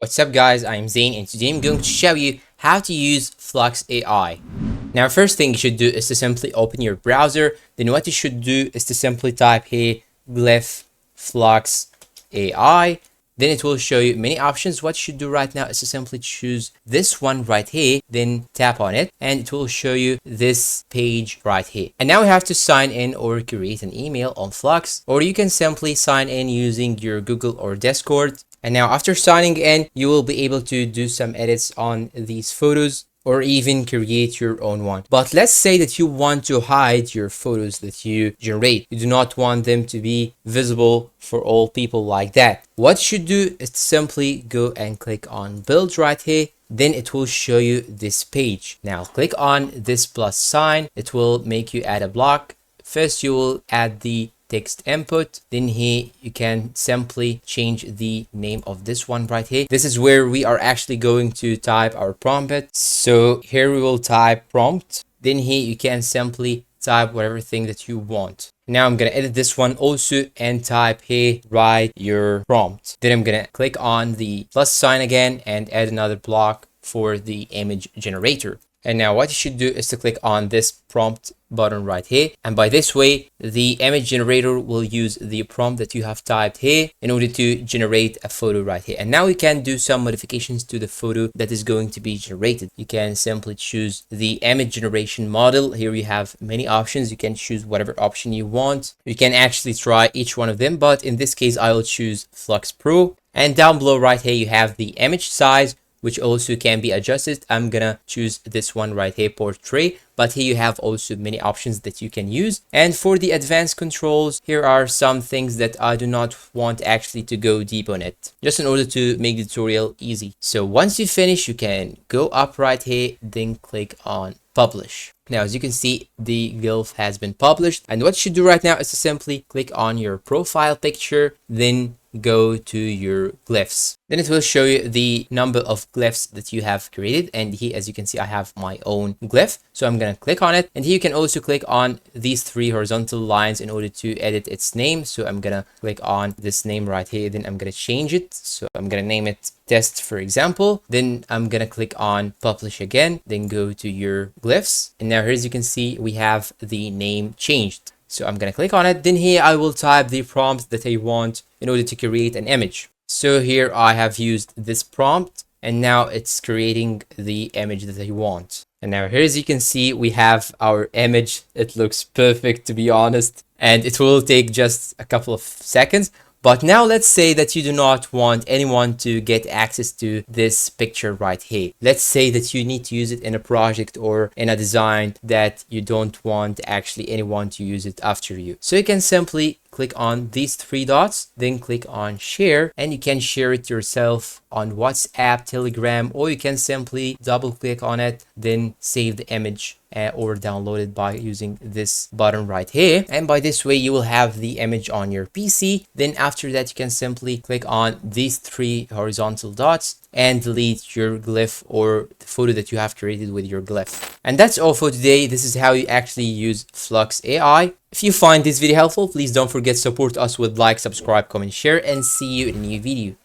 What's up guys, I'm Zain and today I'm going to show you how to use Flux AI. Now first thing you should do is to simply open your browser. Then what you should do is to simply type here glyph Flux AI. Then it will show you many options. What you should do right now is to simply choose this one right here, then tap on it and it will show you this page right here. And now we have to sign in or create an email on Flux, or you can simply sign in using your Google or Discord. And now after signing in, you will be able to do some edits on these photos or even create your own one. But let's say that you want to hide your photos that you generate. You do not want them to be visible for all people like that. What you should do is simply go and click on build right here. Then it will show you this page. Now click on this plus sign. It will make you add a block. First, you will add the text input. Then here you can simply change the name of this one right here. This is where we are actually going to type our prompt. So here we will type prompt. Then here you can simply type whatever thing that you want. Now I'm gonna edit this one also and type here write your prompt. Then I'm gonna click on the plus sign again and add another block for the image generator. And now what you should do is to click on this prompt button right here. And by this way, the image generator will use the prompt that you have typed here in order to generate a photo right here. And now we can do some modifications to the photo that is going to be generated. You can simply choose the image generation model. Here you have many options. You can choose whatever option you want. You can actually try each one of them, but in this case, I will choose Flux Pro. And down below right here, you have the image size, which also can be adjusted. I'm gonna choose this one right here, portrait, but here you have also many options that you can use. And for the advanced controls, here are some things that I do not want actually to go deep on it, just in order to make the tutorial easy. So once you finish, you can go up right here, then click on publish. Now, as you can see, the glyph has been published. And what you should do right now is to simply click on your profile picture, then go to your glyphs. Then it will show you the number of glyphs that you have created. And here, as you can see, I have my own glyph. So I'm going to click on it. And here you can also click on these three horizontal lines in order to edit its name. So I'm going to click on this name right here. Then I'm going to change it. So I'm going to name it test, for example. Then I'm going to click on publish again, then go to your glyphs. And now here, as you can see, we have the name changed. So I'm going to click on it. Then here I will type the prompt that I want in order to create an image. So here I have used this prompt and now it's creating the image that I want. And now here, as you can see, we have our image. It looks perfect, to be honest, and it will take just a couple of seconds. But now let's say that you do not want anyone to get access to this picture right here. Let's say that you need to use it in a project or in a design that you don't want actually anyone to use it after you. So you can simply click on these three dots, then click on share, and you can share it yourself on WhatsApp, Telegram, or you can simply double click on it, then save the image or download it by using this button right here. And by this way, you will have the image on your PC. Then after that, you can simply click on these three horizontal dots and delete your glyph or the photo that you have created with your glyph. And that's all for today. This is how you actually use Flux AI. If you find this video helpful, please don't forget to support us with like, subscribe, comment, share, and see you in a new video.